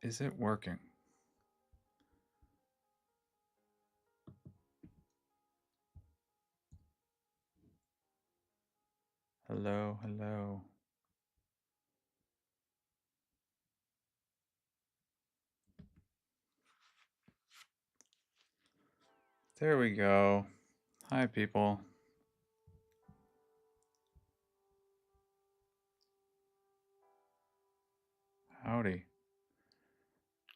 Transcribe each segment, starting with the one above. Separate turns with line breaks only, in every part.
Is it working? Hello, hello. There we go. Hi, people. Howdy.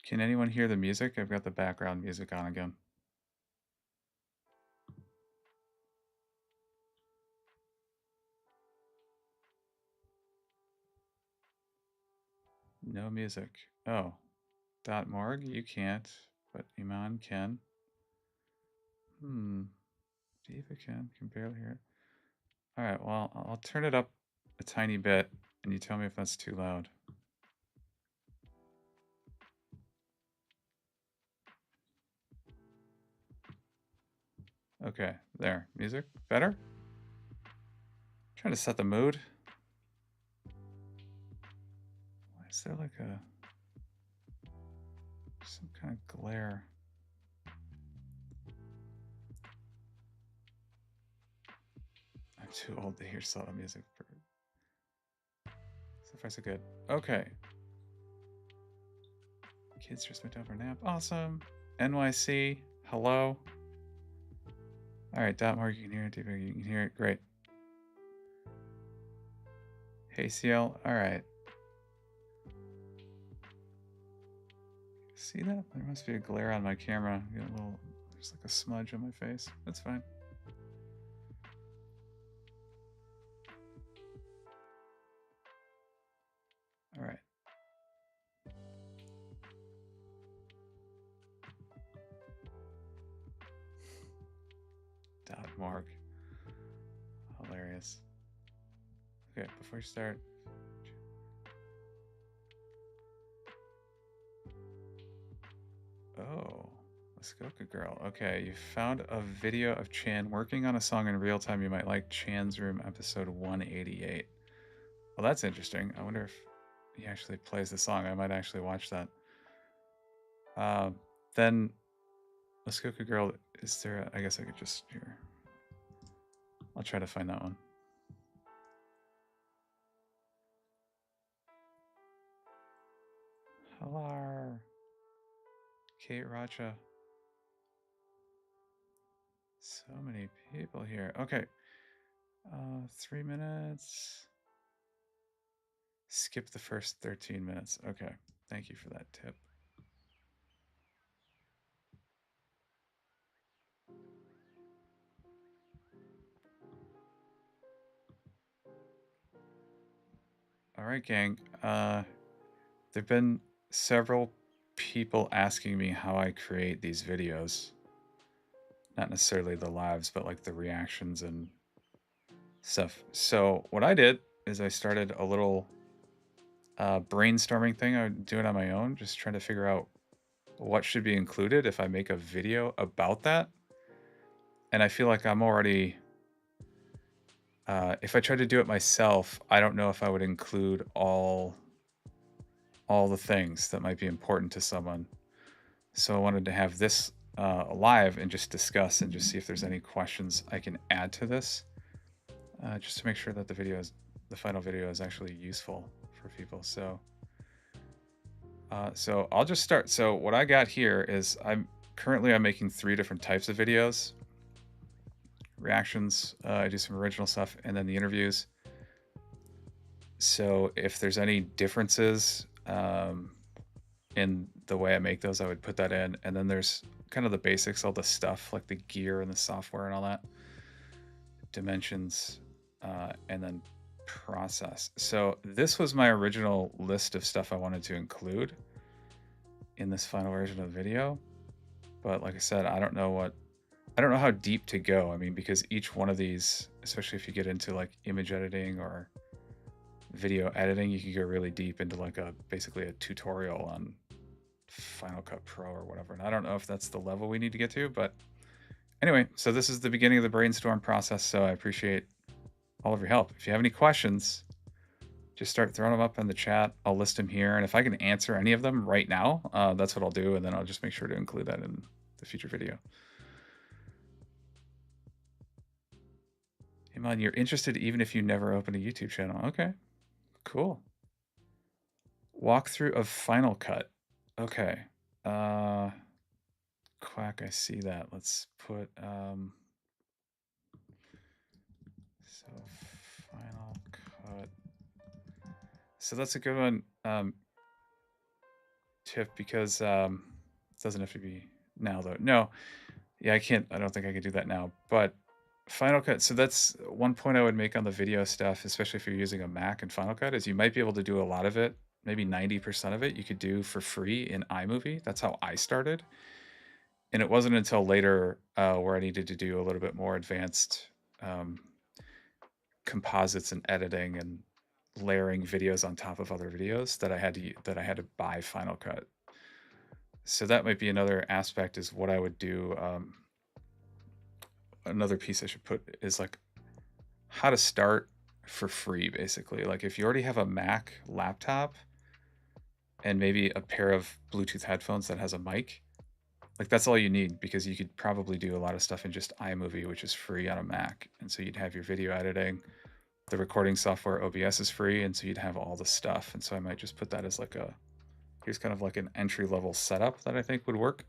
Can anyone hear the music? I've got the background music on again. No music. Oh. .morg, you can't, but Iman can. Diva can barely hear it. All right, well, I'll turn it up a tiny bit, and you tell me if that's too loud. Okay, there. Music? Better? Trying to set the mood. Why is there like some kind of glare? I'm too old to hear subtle music. So far, so good. Okay. Kids just went down for a nap. Awesome. NYC, hello. All right, .morg, you can hear it. TV, you can hear it. Great. Hey, CL. All right. See that? There must be a glare on my camera. Get a little, there's like a smudge on my face. That's fine. All right. .morg. Hilarious. Okay, before you start. Oh, Muskoka Girl. Okay, you found a video of Chan working on a song in real time. You might like Chan's Room episode 188. Well, that's interesting. I wonder if he actually plays the song. I might actually watch that. Then Muskoka Girl, is there I guess I could just here. I'll try to find that one. Hello. Kate Racha. So many people here. Okay. 3 minutes. Skip the first 13 minutes. Okay. Thank you for that tip. All right, gang. There've been several people asking me how I create these videos. Not necessarily the lives, but like the reactions and stuff. So what I did is I started a little brainstorming thing. I would do it on my own, just trying to figure out what should be included if I make a video about that. And I feel like I'm already, if I tried to do it myself, I don't know if I would include all the things that might be important to someone. So I wanted to have this live and just discuss and just see if there's any questions I can add to this, just to make sure that the final video is actually useful for people. So I'll just start. So what I got here is I'm making 3 different types of videos. Reactions, I do some original stuff, and then the interviews. So if there's any differences in the way I make those, I would put that in. And then there's kind of the basics, all the stuff like the gear and the software and all that, dimensions, and then process. So this was my original list of stuff I wanted to include in this final version of the video. But like I said, I don't know how deep to go. I mean, because each one of these, especially if you get into like image editing or video editing, you could go really deep into like basically a tutorial on Final Cut Pro or whatever. And I don't know if that's the level we need to get to, but anyway, so this is the beginning of the brainstorm process. So I appreciate all of your help. If you have any questions, just start throwing them up in the chat. I'll list them here, and if I can answer any of them right now, that's what I'll do, and then I'll just make sure to include that in the future video. Iman, you're interested even if you never open a YouTube channel. Okay, cool. Walkthrough of Final Cut. Okay. Quack, I see that. Let's put so Final Cut. So that's a good one, Tiff, because it doesn't have to be now though. No, yeah, I don't think I can do that now, but Final Cut, so that's one point I would make on the video stuff, especially if you're using a Mac and Final Cut, is you might be able to do a lot of it, maybe 90% of it you could do for free in iMovie. That's how I started. And it wasn't until later where I needed to do a little bit more advanced composites and editing and layering videos on top of other videos that I had to buy Final Cut. So that might be another aspect, is what I would do. Another piece I should put is like how to start for free, basically. Like if you already have a Mac laptop and maybe a pair of Bluetooth headphones that has a mic, like that's all you need, because you could probably do a lot of stuff in just iMovie, which is free on a Mac. And so you'd have your video editing, the recording software OBS is free, and so you'd have all the stuff. And so I might just put that as like here's kind of like an entry-level setup that I think would work,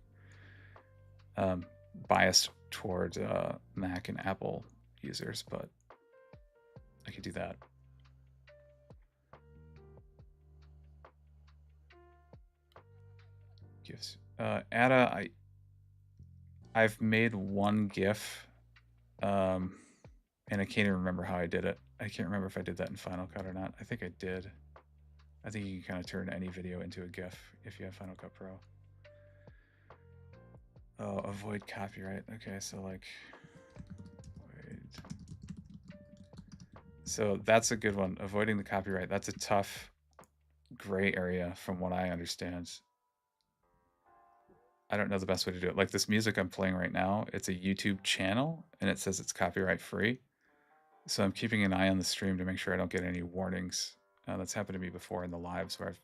biased toward Mac and Apple users, but I could do that. GIFs. Ada, I've made one GIF, and I can't even remember how I did it. I can't remember if I did that in Final Cut or not. I think I did. I think you can kind of turn any video into a GIF if you have Final Cut Pro. Oh, avoid copyright. Okay, so like, wait. So that's a good one. Avoiding the copyright. That's a tough gray area from what I understand. I don't know the best way to do it. Like this music I'm playing right now, it's a YouTube channel and it says it's copyright free. So I'm keeping an eye on the stream to make sure I don't get any warnings. That's happened to me before in the lives where I've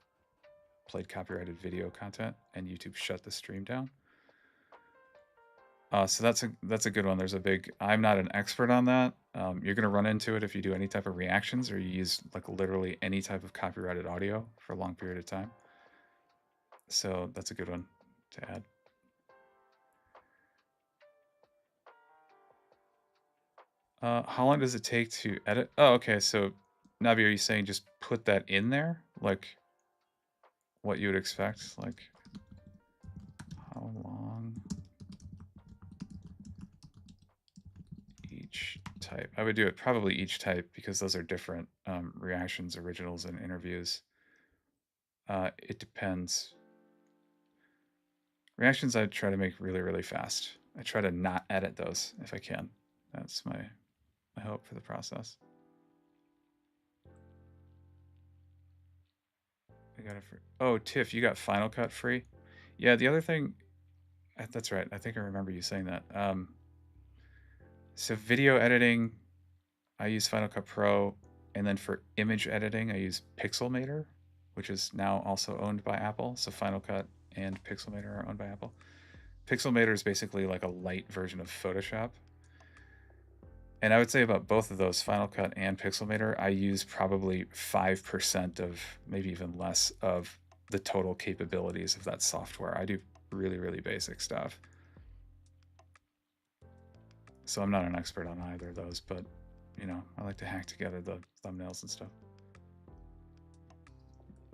played copyrighted video content and YouTube shut the stream down. So that's a good one. I'm not an expert on that. You're gonna run into it if you do any type of reactions or you use like literally any type of copyrighted audio for a long period of time. So that's a good one to add. How long does it take to edit? Oh, okay. So Nabi, are you saying just put that in there? Like what you would expect? Like how long each type? I would do it probably each type because those are different reactions, originals, and interviews. It depends. Reactions I try to make really, really fast. I try to not edit those if I can. That's my hope for the process. I got it for. Oh, Tiff, you got Final Cut free? Yeah, the other thing. That's right. I think I remember you saying that. So video editing, I use Final Cut Pro, and then for image editing, I use Pixelmator, which is now also owned by Apple. So Final Cut and Pixelmator are owned by Apple. Pixelmator is basically like a light version of Photoshop. And I would say about both of those, Final Cut and Pixelmator, I use probably 5% of, maybe even less, of the total capabilities of that software. I do really, really basic stuff. So I'm not an expert on either of those, but you know, I like to hack together the thumbnails and stuff.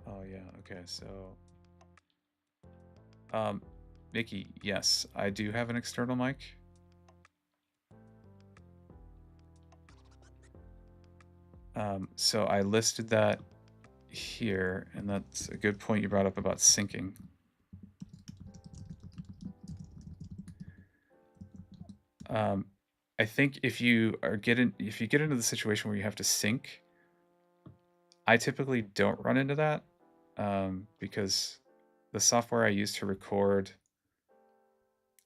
Oh yeah, okay, so Mickey, yes, I do have an external mic. So I listed that here, and that's a good point you brought up about syncing. I think if you get into the situation where you have to sync, I typically don't run into that because the software I use to record,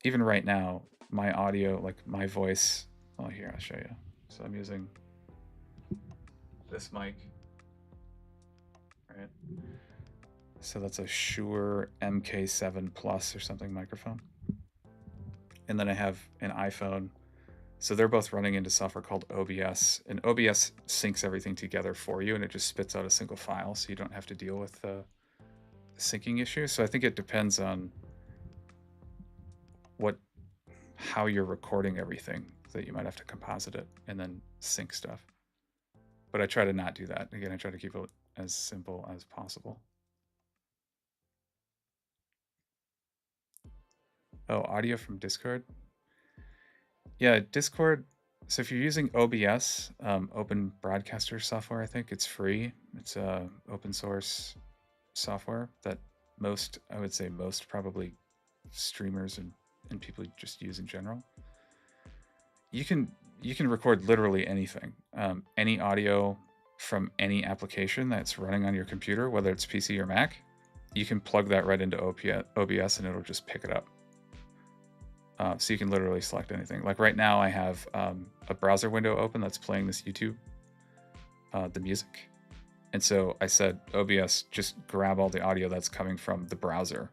even right now, my audio, like my voice. Oh, here I'll show you. So I'm using this mic. right? So that's a Shure MK7 Plus or something microphone. And then I have an iPhone. So they're both running into software called OBS, and OBS syncs everything together for you, and it just spits out a single file, so you don't have to deal with the syncing issue. So I think it depends on how you're recording everything, that you might have to composite it and then sync stuff. But I try to not do that. Again, I try to keep it as simple as possible. Oh, audio from Discord? Yeah, Discord. So if you're using OBS, Open Broadcaster software, I think it's free. It's open source software that I would say most probably streamers and people just use in general. You can record literally anything, any audio from any application that's running on your computer, whether it's PC or Mac. You can plug that right into OBS and it'll just pick it up. So you can literally select anything. Like right now I have a browser window open that's playing this YouTube, the music. And so I said, OBS, just grab all the audio that's coming from the browser,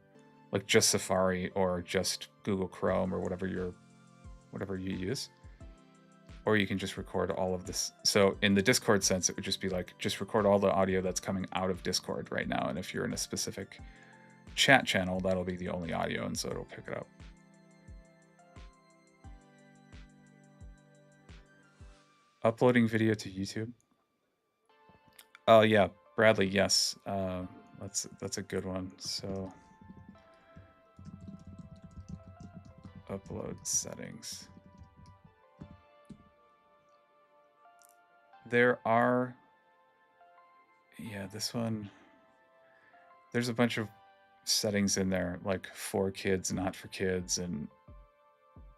like just Safari or just Google Chrome or whatever you use. Or you can just record all of this. So in the Discord sense, it would just be like, just record all the audio that's coming out of Discord right now. And if you're in a specific chat channel, that'll be the only audio, and so it'll pick it up. Uploading video to YouTube. Oh yeah, Bradley, yes. That's a good one. So upload settings. There are, yeah, this one, there's a bunch of settings in there, like for kids, not for kids, and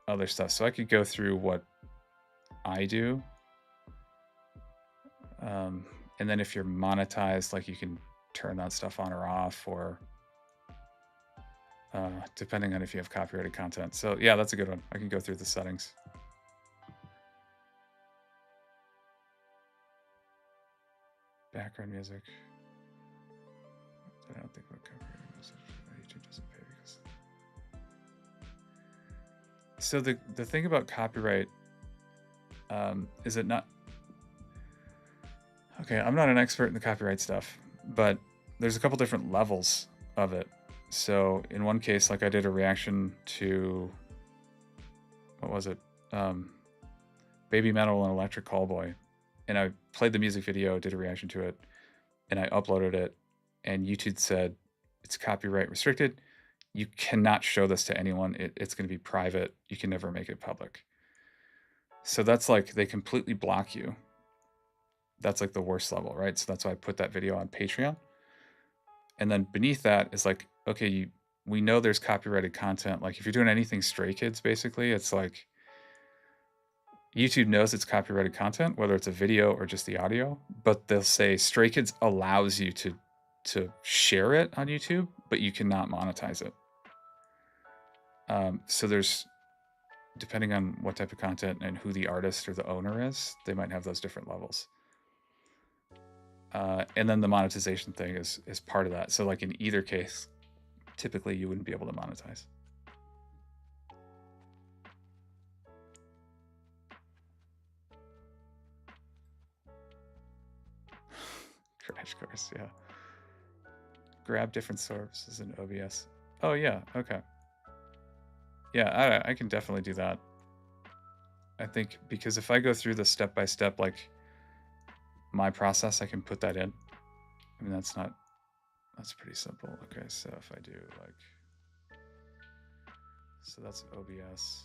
other stuff. So I could go through what I do. And then if you're monetized, like you can turn that stuff on or off, or depending on if you have copyrighted content. So yeah, that's a good one. I can go through the settings. Background music. I don't think about copyrighted music. YouTube doesn't pay because. So the thing about copyright is it not. Okay, I'm not an expert in the copyright stuff, but there's a couple different levels of it. So in one case, like I did a reaction to, what was it? Baby Metal and Electric Callboy. And I played the music video, did a reaction to it, and I uploaded it. And YouTube said, it's copyright restricted. You cannot show this to anyone. It's going to be private. You can never make it public. So that's like, they completely block you. That's like the worst level, right? So that's why I put that video on Patreon. And then beneath that is like, okay, we know there's copyrighted content. Like if you're doing anything Stray Kids, basically, it's like YouTube knows it's copyrighted content, whether it's a video or just the audio, but they'll say Stray Kids allows you to share it on YouTube, but you cannot monetize it. So there's, depending on what type of content and who the artist or the owner is, they might have those different levels. And then the monetization thing is part of that. So like in either case, typically you wouldn't be able to monetize. Crash course, yeah. Grab different sources in OBS. Oh yeah, okay. Yeah, I can definitely do that. I think because if I go through the step-by-step, like my process, I can put that in. I mean, that's pretty simple. Okay, so if I do like, so that's OBS.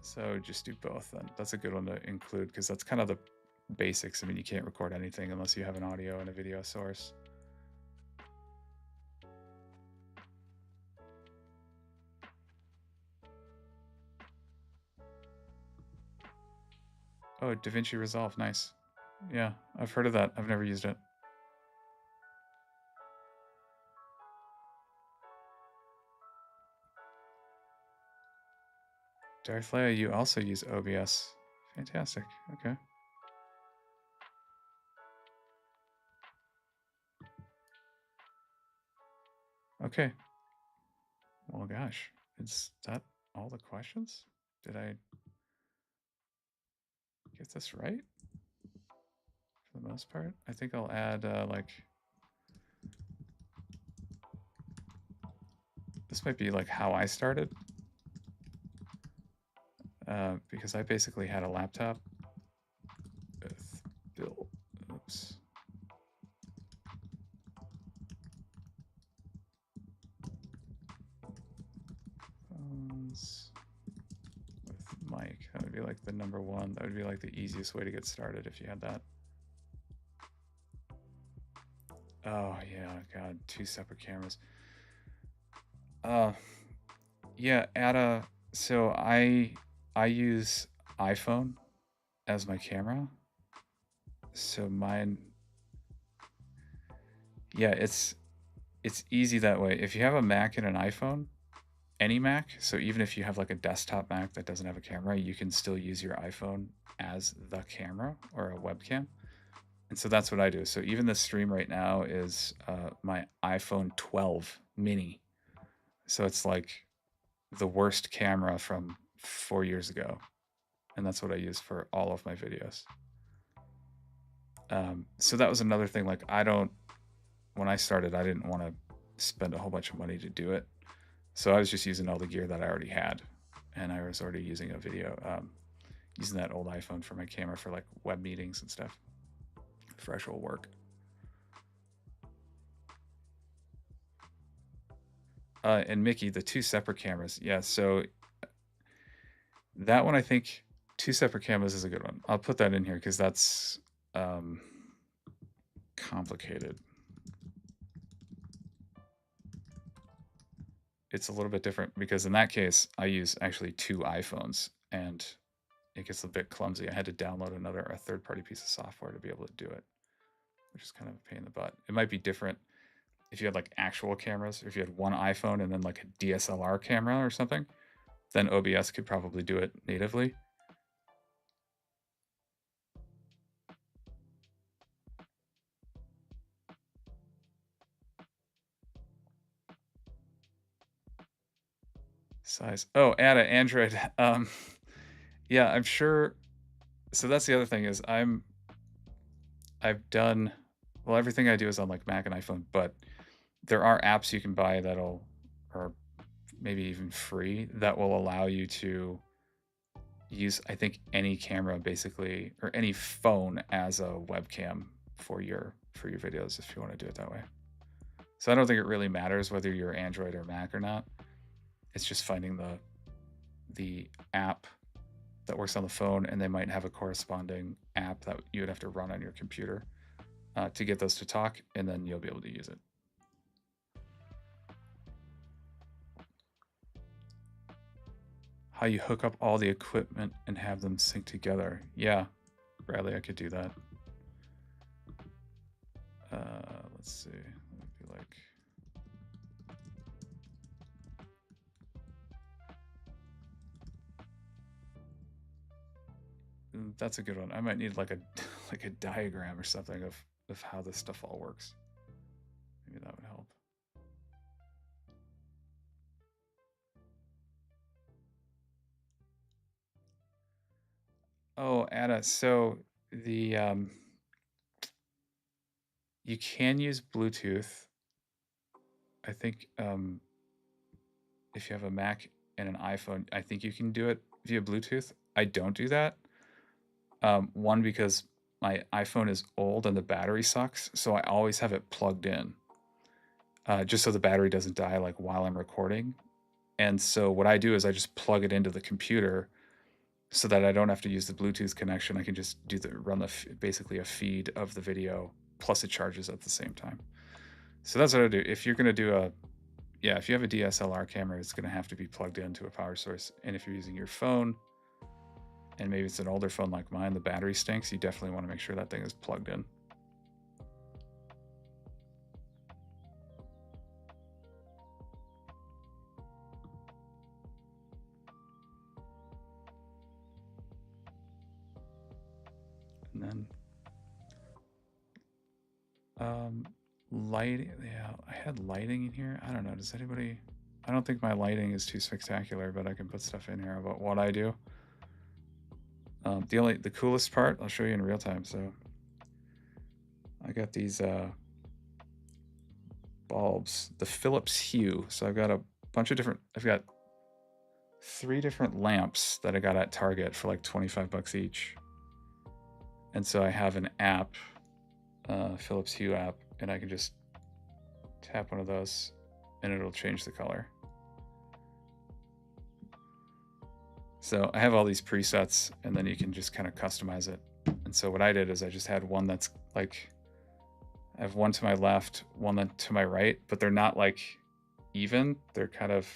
So just do both then. That's a good one to include because that's kind of the basics. I mean, you can't record anything unless you have an audio and a video source. Oh, DaVinci Resolve, nice. Yeah, I've heard of that. I've never used it. Darth Leia, you also use OBS. Fantastic. Okay. Okay. Well, gosh, is that all the questions? Did I get this right? For the most part, I think I'll add like, this might be like how I started. Because I basically had a laptop with Bill. Oops. Phones with mic. That would be like the number one. That would be like the easiest way to get started if you had that. Oh yeah, God, 2 separate cameras. Yeah, so I use iPhone as my camera. So mine, yeah, it's easy that way. If you have a Mac and an iPhone, any Mac, so even if you have like a desktop Mac that doesn't have a camera, you can still use your iPhone as the camera or a webcam. And so that's what I do. So even the stream right now is my iPhone 12 mini. So it's like the worst camera from 4 years ago. And that's what I use for all of my videos. So that was another thing. Like when I started, I didn't want to spend a whole bunch of money to do it. So I was just using all the gear that I already had. And I was already using a video, using that old iPhone for my camera for like web meetings and stuff for actual work. And Mickey, the 2 separate cameras. Yeah, so that one, I think 2 separate cameras is a good one. I'll put that in here because that's complicated. It's a little bit different because in that case, I use actually 2 iPhones and it gets a bit clumsy. I had to download a third-party piece of software to be able to do it, which is kind of a pain in the butt. It might be different if you had like actual cameras, or if you had one iPhone and then like a DSLR camera or something, then OBS could probably do it natively. Size. Oh, add an Android. Yeah, I'm sure. So that's the other thing is I've done, well, everything I do is on like Mac and iPhone, but there are apps you can buy or maybe even free, that will allow you to use, I think, any camera basically, or any phone as a webcam for your videos if you want to do it that way. So I don't think it really matters whether you're Android or Mac or not. It's just finding the app that works on the phone, and they might have a corresponding app that you would have to run on your computer to get those to talk, and then you'll be able to use it. How you hook up all the equipment and have them sync together. Yeah, Bradley, I could do that. Let's see. That would be like, that's a good one. I might need like a like a diagram or something of how this stuff all works. Maybe that would help. Oh, Anna, so the you can use Bluetooth. I think if you have a Mac and an iPhone, I think you can do it via Bluetooth. I don't do that. One, because my iPhone is old and the battery sucks, so I always have it plugged in, just so the battery doesn't die like while I'm recording. And so what I do is I just plug it into the computer so that I don't have to use the Bluetooth connection. I can just run basically a feed of the video, plus it charges at the same time. So that's what I do. If you're gonna do if you have a DSLR camera, it's gonna have to be plugged into a power source. And if you're using your phone, and maybe it's an older phone like mine, the battery stinks, you definitely want to make sure that thing is plugged in. then lighting. Yeah, I had lighting in here. I don't know. Does anybody? I don't think my lighting is too spectacular, but I can put stuff in here about what I do. The coolest part, I'll show you in real time. So I got these bulbs, the Philips Hue. So I've got a bunch of different. I've got 3 different lamps that I got at Target for like 25 bucks each. And so I have an app, Philips Hue app, and I can just tap one of those and it'll change the color. So I have all these presets and then you can just kind of customize it. And so what I did is I just had one that's like, I have one to my left, one to my right, but they're not like even, they're kind of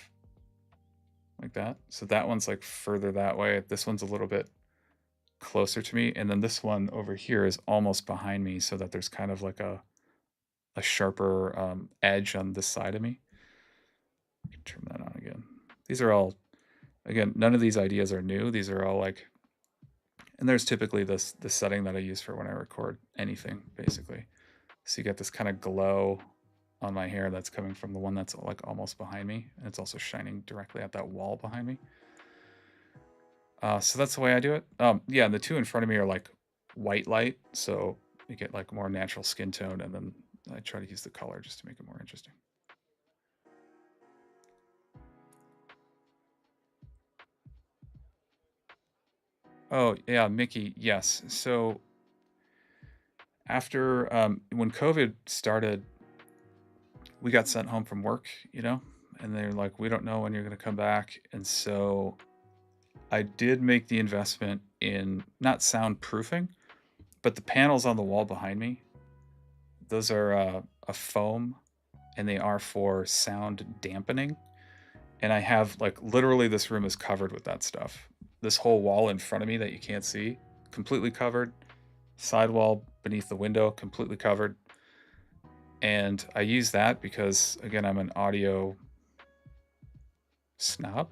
like that. So that one's like further that way. This one's a little bit closer to me. And then this one over here is almost behind me so that there's kind of like a sharper edge on this side of me. I can turn that on again. These are all, again, none of these ideas are new. These are all like, and there's typically the setting that I use for when I record anything, basically. So you get this kind of glow on my hair that's coming from the one that's like almost behind me. And it's also shining directly at that wall behind me. So that's the way I do it. Yeah, the 2 in front of me are like white light. So you get like more natural skin tone. And then I try to use the color just to make it more interesting. Oh, yeah, Mickey, yes. So after when COVID started, we got sent home from work, you know, and they're like, we don't know when you're going to come back. And so I did make the investment in not soundproofing, but the panels on the wall behind me, those are a foam and they are for sound dampening. And I have like literally this room is covered with that stuff. This whole wall in front of me that you can't see, completely covered. Sidewall beneath the window, completely covered. And I use that because, again, I'm an audio snob.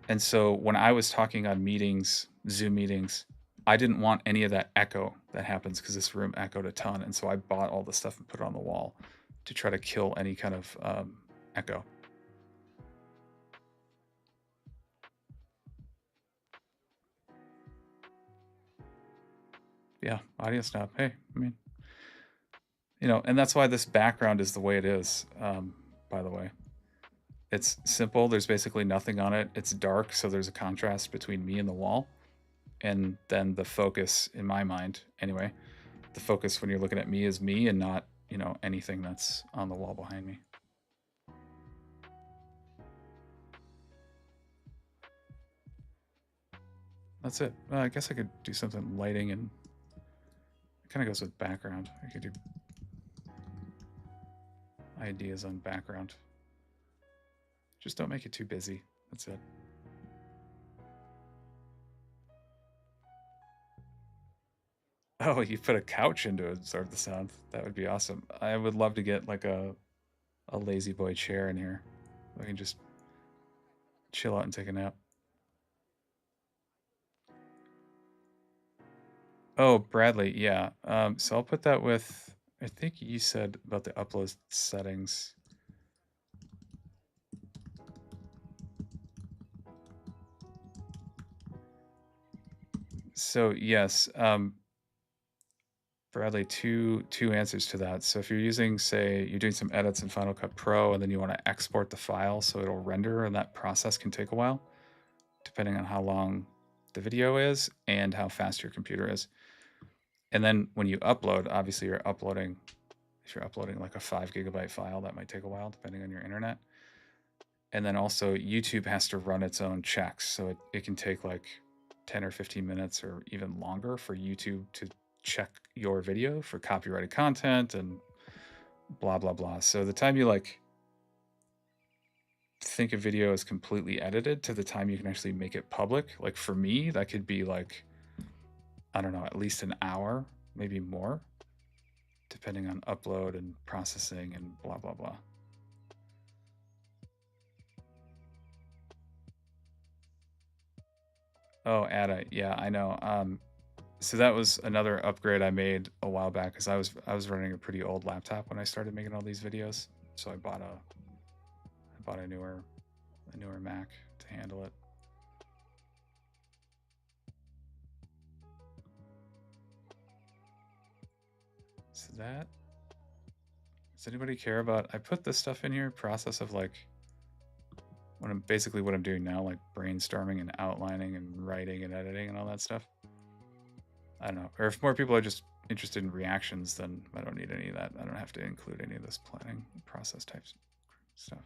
And so when I was talking on meetings, Zoom meetings, I didn't want any of that echo that happens because this room echoed a ton. And so I bought all the stuff and put it on the wall to try to kill any kind of echo. Yeah, audio snob. Hey, I mean, you know, and that's why this background is the way it is, by the way. It's simple. There's basically nothing on it. It's dark, so there's a contrast between me and the wall. And then the focus, in my mind, anyway, the focus when you're looking at me is me and not, you know, anything that's on the wall behind me. That's it. I guess I could do something lighting and it kind of goes with background. I could do ideas on background. Just don't make it too busy. That's it. Oh, you put a couch into it, absorb the sound. That would be awesome. I would love to get like a lazy boy chair in here. I can just chill out and take a nap. Oh, Bradley, yeah. So I'll put that with, I think you said about the upload settings. So yes, Bradley, two answers to that. So if you're using, say, you're doing some edits in Final Cut Pro and then you want to export the file so it'll render, and that process can take a while, depending on how long the video is and how fast your computer is. And then when you upload, obviously you're uploading, if you're uploading like a 5 gigabyte file, that might take a while depending on your internet. And then also YouTube has to run its own checks. So it can take like 10 or 15 minutes or even longer for YouTube to check your video for copyrighted content and blah, blah, blah. So the time you like think a video is completely edited to the time you can actually make it public, like for me, that could be like, I don't know, at least an hour, maybe more, depending on upload and processing and blah, blah, blah. Oh, Ada, yeah, I know. So that was another upgrade I made a while back because I was running a pretty old laptop when I started making all these videos. So I bought a newer Mac to handle it. So that, does anybody care about, I put this stuff in here, process of like basically what I'm doing now, like brainstorming and outlining and writing and editing and all that stuff. I don't know. Or if more people are just interested in reactions, then I don't need any of that. I don't have to include any of this planning process types stuff.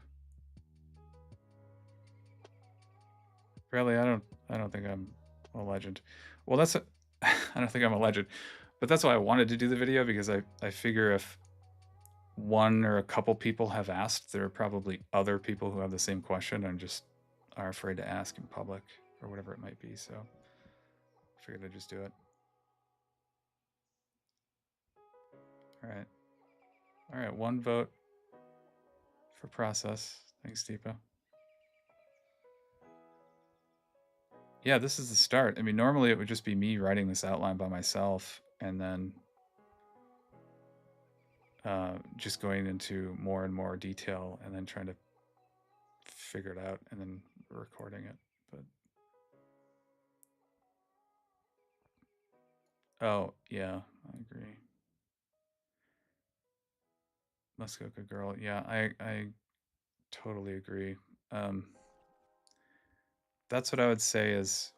Really, I don't think I'm a legend. Well, I don't think I'm a legend, but that's why I wanted to do the video, because I figure if one or a couple people have asked, there are probably other people who have the same question and just are afraid to ask in public or whatever it might be. So I figured I'd just do it. All right. All right. One vote for process. Thanks, Deepa. Yeah, this is the start. I mean, normally it would just be me writing this outline by myself and then just going into more and more detail and then trying to figure it out and then recording it. But oh yeah, I agree. Muskoka girl. Yeah, I totally agree. Um, that's what I would say is,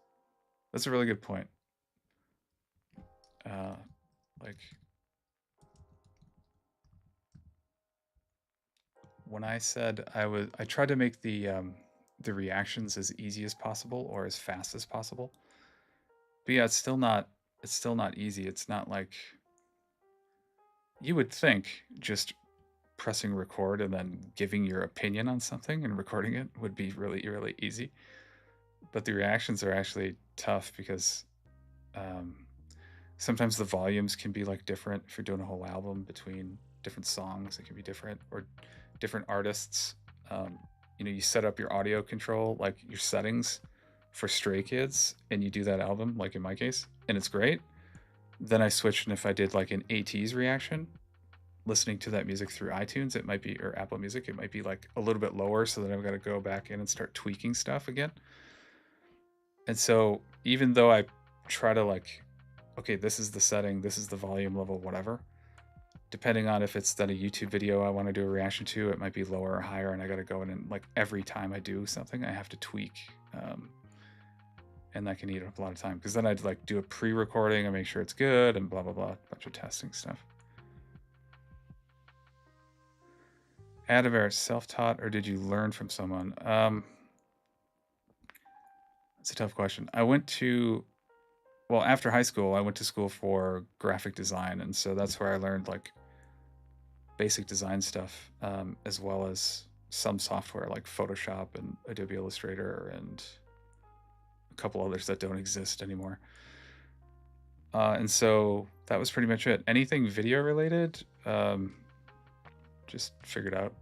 that's a really good point. Uh, like when I said I tried to make the reactions as easy as possible or as fast as possible. But yeah, it's still not easy. It's not like you would think just pressing record and then giving your opinion on something and recording it would be really, really easy. But the reactions are actually tough because um, sometimes the volumes can be like different. If you're doing a whole album between different songs, it can be different, or different artists. Um, you set up your audio control, like your settings for Stray Kids, and you do that album, like in my case, and it's great. Then I switched, and if I did like an ATEEZ reaction, listening to that music through iTunes, it might be, or Apple Music, it might be like a little bit lower. So then I've got to go back in and start tweaking stuff again. And so even though I try to like, okay, this is the setting, this is the volume level, whatever, depending on if it's then a YouTube video I want to do a reaction to, it might be lower or higher. And I got to go in and like every time I do something, I have to tweak. And that can eat up a lot of time because then I'd like do a pre-recording and make sure it's good and blah, blah, blah, a bunch of testing stuff. Adaver, self-taught or did you learn from someone? That's a tough question. Well, after high school, I went to school for graphic design, and so that's where I learned like basic design stuff, as well as some software like Photoshop and Adobe Illustrator and a couple others that don't exist anymore. And so that was pretty much it. Anything video related, just figured out.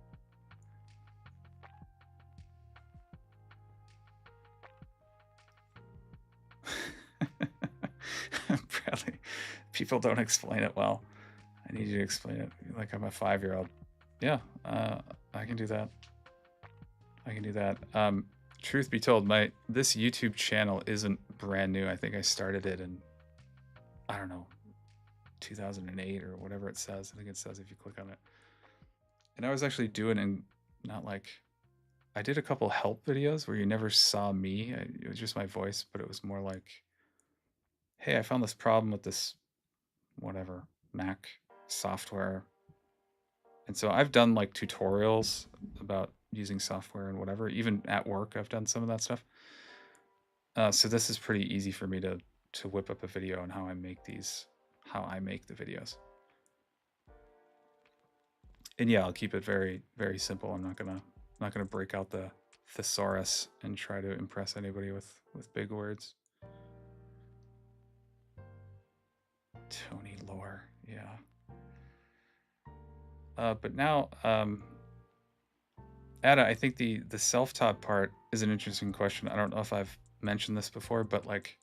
Bradley, people don't explain it well. I need you to explain it like I'm a 5-year-old. Yeah, I can do that. I can do that. Truth be told, this YouTube channel isn't brand new. I think I started it in, I don't know, 2008 or whatever it says. I think it says if you click on it. And I was actually doing in not like, I did a couple help videos where you never saw me. It was just my voice, but it was more like, hey, I found this problem with this whatever Mac software. And so I've done like tutorials about using software and whatever. Even at work, I've done some of that stuff. So this is pretty easy for me to whip up a video on how I make the videos. And yeah, I'll keep it very, very simple. I'm not gonna break out the thesaurus and try to impress anybody with big words. Tony Lore, yeah. But now, Ada, I think the self-taught part is an interesting question. I don't know if I've mentioned this before, but like,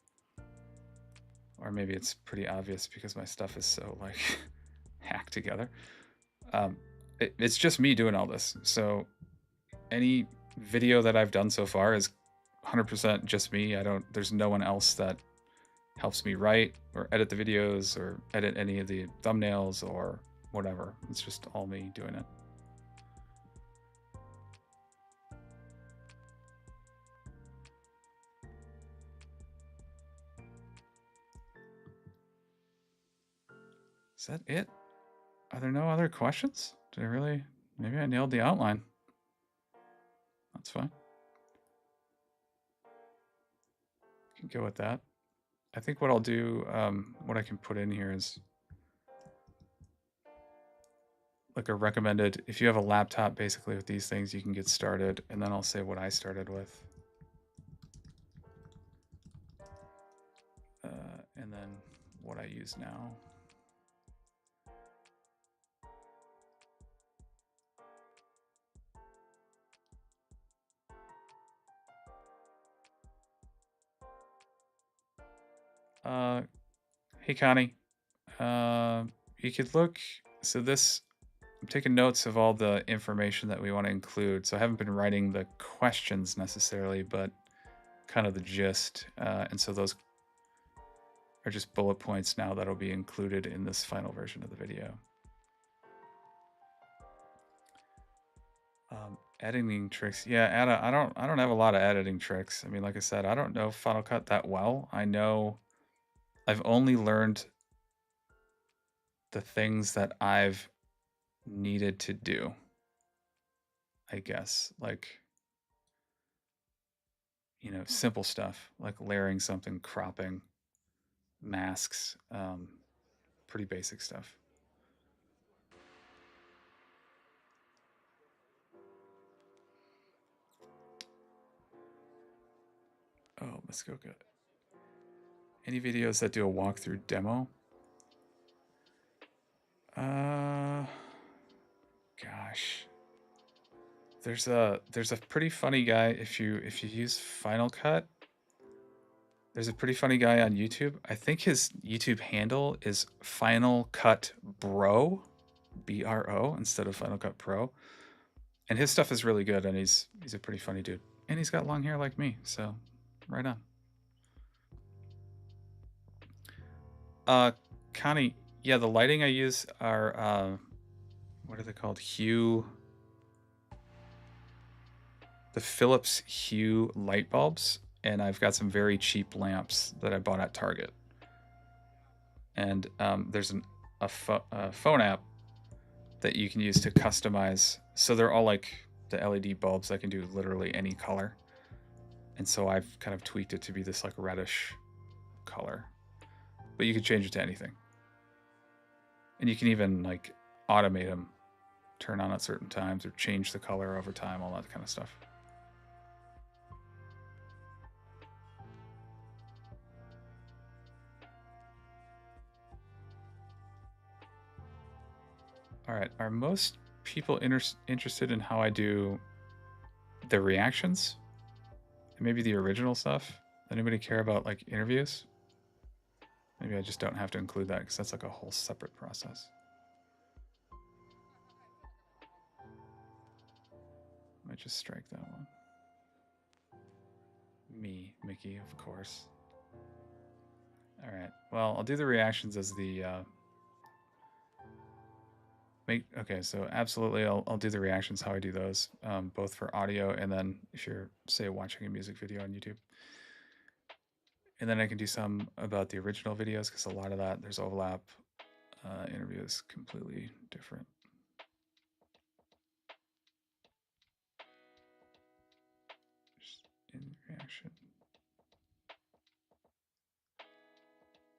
or maybe it's pretty obvious because my stuff is so like hacked together. It's just me doing all this. So any video that I've done so far is 100% just me. There's no one else that helps me write or edit the videos or edit any of the thumbnails or whatever. It's just all me doing it. Is that it? Are there no other questions? Did I really? Maybe I nailed the outline. That's fine. Can go with that. I think what I'll do, what I can put in here is like a recommended, if you have a laptop basically with these things, you can get started. And then I'll say what I started with. And then what I use now. Hey, Connie. You could look, so this, I'm taking notes of all the information that we want to include. So I haven't been writing the questions necessarily, but kind of the gist. And so those are just bullet points now that'll be included in this final version of the video. Editing tricks. Yeah, Ada, I don't have a lot of editing tricks. I mean, like I said, I don't know Final Cut that well. I know I've only learned the things that I've needed to do, I guess. Like, you know, simple stuff like layering something, cropping, masks, pretty basic stuff. Oh, Muskoka. Any videos that do a walkthrough demo? Gosh. There's a pretty funny guy if you use Final Cut. There's a pretty funny guy on YouTube. I think his YouTube handle is Final Cut Bro, BRO instead of Final Cut Pro. And his stuff is really good, and he's a pretty funny dude. And he's got long hair like me, so right on. Connie, yeah, the lighting I use are what are they called? The Philips Hue light bulbs, and I've got some very cheap lamps that I bought at Target. And there's a phone app that you can use to customize. So they're all like the LED bulbs that can do literally any color. And so I've kind of tweaked it to be this like reddish color, but you can change it to anything. And you can even like automate them, turn on at certain times or change the color over time, all that kind of stuff. All right, are most people interested in how I do the reactions? And maybe the original stuff? Anybody care about like interviews? Maybe I just don't have to include that because that's like a whole separate process. I might just strike that one. Me, Mickey, of course. All right, well, I'll do the reactions as the okay, so absolutely I'll do the reactions how I do those, both for audio and then if you're, say, watching a music video on YouTube. And then I can do some about the original videos because a lot of that, there's overlap. Interview is completely different. Just in reaction.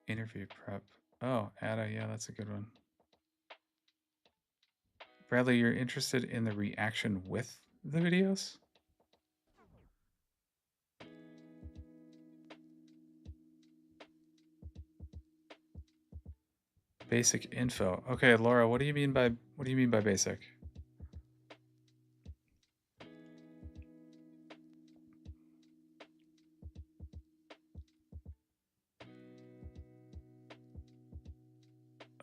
Interview prep. Oh, Ada, yeah, that's a good one. Bradley, you're interested in the reaction with the videos? Basic info. Okay, Laura, what do you mean by basic?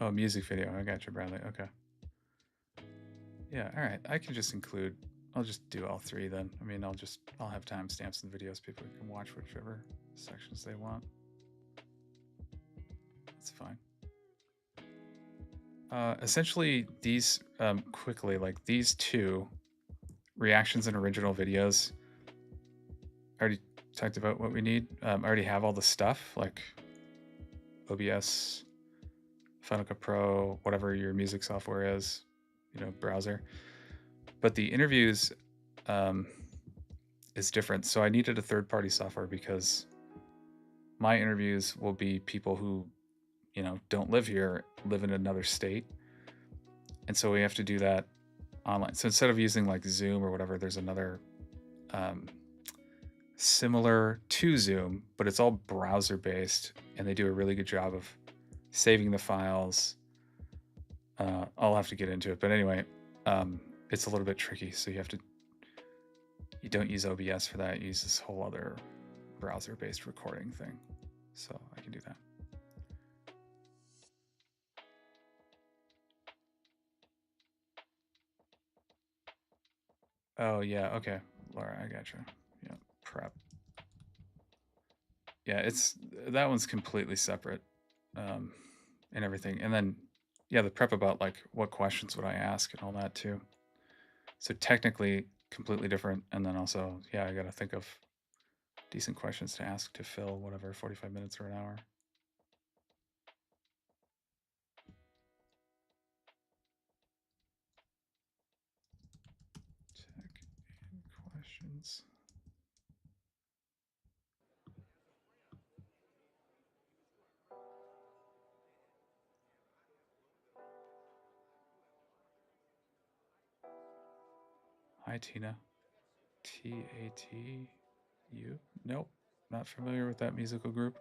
Oh, music video. I got you, Bradley. Okay. Yeah, all right. I can just include, I'll just do all three then. I mean, I'll have timestamps and videos. People can watch whichever sections they want. That's fine. Essentially, these, quickly, like these two, reactions and original videos, I already talked about what we need. I already have all the stuff, like OBS, Final Cut Pro, whatever your music software is, browser. But the interviews is different. So I needed a third-party software because my interviews will be people who, don't live here, live in another state. And so we have to do that online. So instead of using like Zoom or whatever, there's another similar to Zoom, but it's all browser based, and they do a really good job of saving the files. I'll have to get into it, but anyway, it's a little bit tricky. So you don't use OBS for that. You use this whole other browser based recording thing. So I can do that. Oh yeah, okay, Laura, I gotcha. Yeah, prep. Yeah, that one's completely separate, and everything. And then, yeah, the prep about like what questions would I ask and all that too. So technically, completely different. And then also, yeah, I got to think of decent questions to ask to fill whatever 45 minutes or an hour. Tech and questions. Hi, Tina. TATU? Nope, not familiar with that musical group.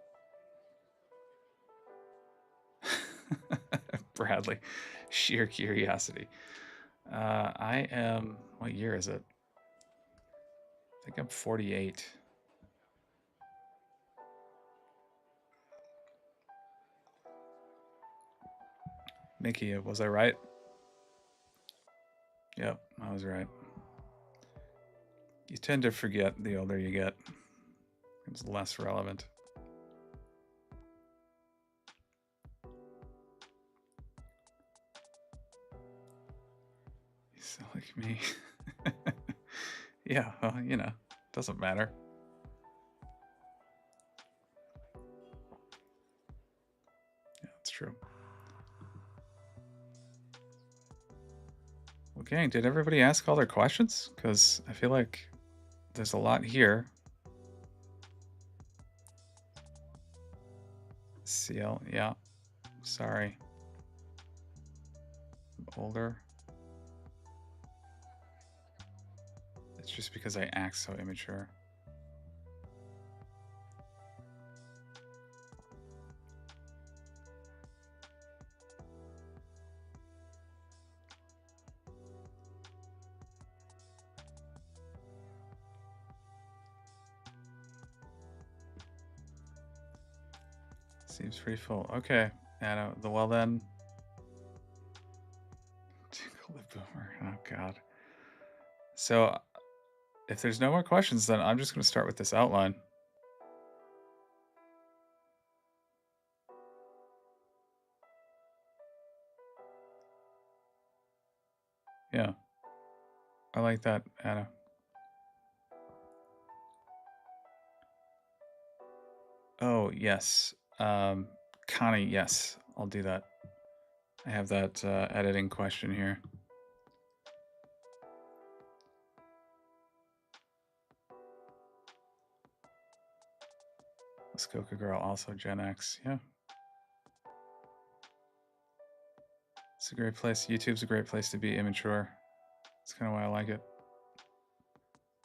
Bradley, sheer curiosity. I am, what year is it? I think I'm 48. Mickey, was I right? Yep, I was right. You tend to forget the older you get. It's less relevant. You sound like me. Yeah, well, doesn't matter. Yeah, it's true. Well, gang, did everybody ask all their questions? Because I feel like there's a lot here. CL, yeah. Sorry. I'm older. It's just because I act so immature. Seems pretty full. Okay, Anna. Well then. Tinkle the boomer. Oh god. So, if there's no more questions, then I'm just going to start with this outline. Yeah. I like that, Anna. Oh, yes. Connie, yes. I'll do that. I have that editing question here. Muskoka Girl, also Gen X. Yeah. It's a great place. YouTube's a great place to be immature. That's kind of why I like it.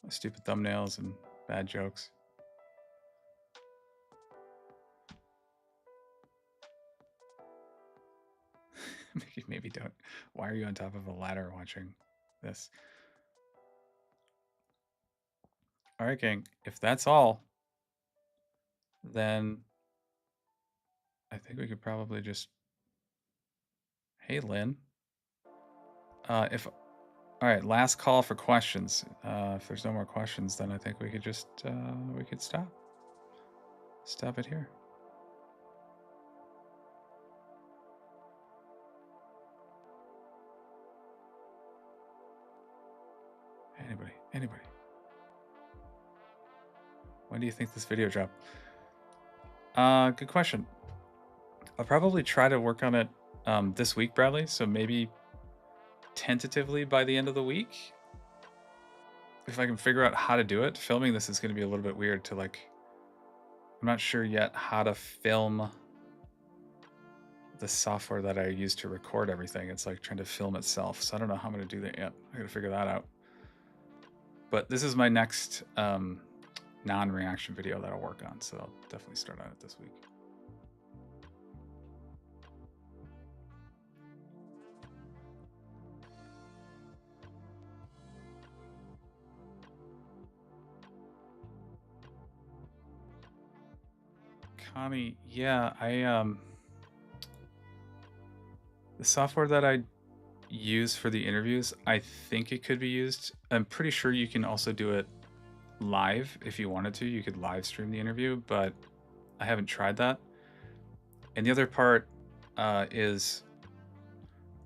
Stupid thumbnails and bad jokes. Maybe don't. Why are you on top of a ladder watching this? All right, gang. If that's all, then I think we could probably just Hey, Lynn. If All right, last call for questions. If there's no more questions, then I think we could just we could stop it here. Anybody. When do you think this video drop? Good question. I'll probably try to work on it this week, Bradley. So maybe tentatively by the end of the week, if I can figure out how to do it. Filming this is going to be a little bit weird to like. I'm not sure yet how to film the software that I use to record everything. It's like trying to film itself. So I don't know how I'm going to do that yet. I got to figure that out. But this is my next non-reaction video that I'll work on. So I'll definitely start on it this week. Connie, yeah, the software that I use for the interviews, I think it could be used. I'm pretty sure you can also do it live if you wanted to. You could live stream the interview, but I haven't tried that. And the other part is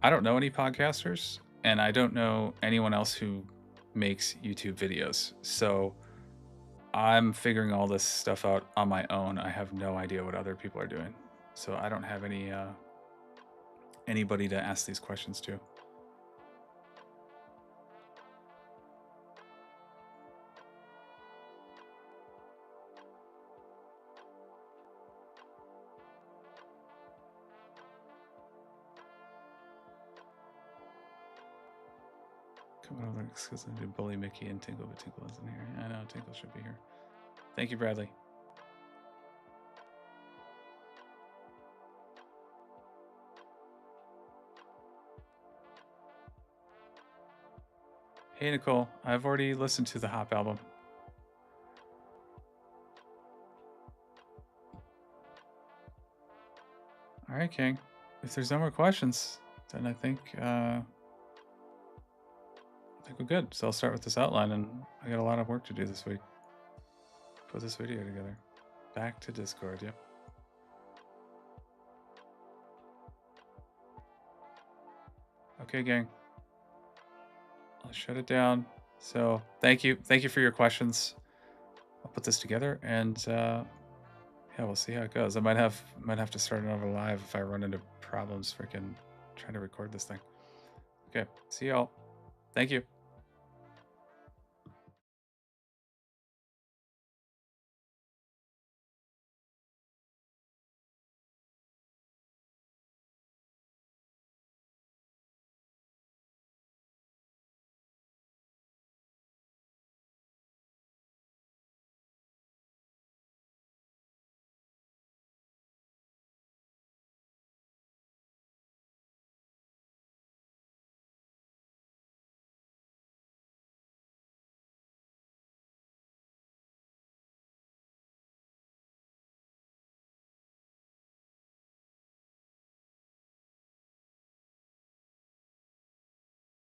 I don't know any podcasters, and I don't know anyone else who makes YouTube videos. So I'm figuring all this stuff out on my own. I have no idea what other people are doing. So I don't have anybody to ask these questions to. Coming over exclusively to bully Mickey and Tinkle, but Tinkle isn't here. I know Tinkle should be here. Thank you, Bradley. Hey, Nicole. I've already listened to the Hop album. All right, King. If there's no more questions, then I think we're good. So I'll start with this outline, and I got a lot of work to do this week. Put this video together. Back to Discord, yep. Okay, gang. I'll shut it down. So thank you for your questions. I'll put this together, and yeah, we'll see how it goes. I might have to start another live if I run into problems freaking trying to record this thing. Okay, see y'all. Thank you.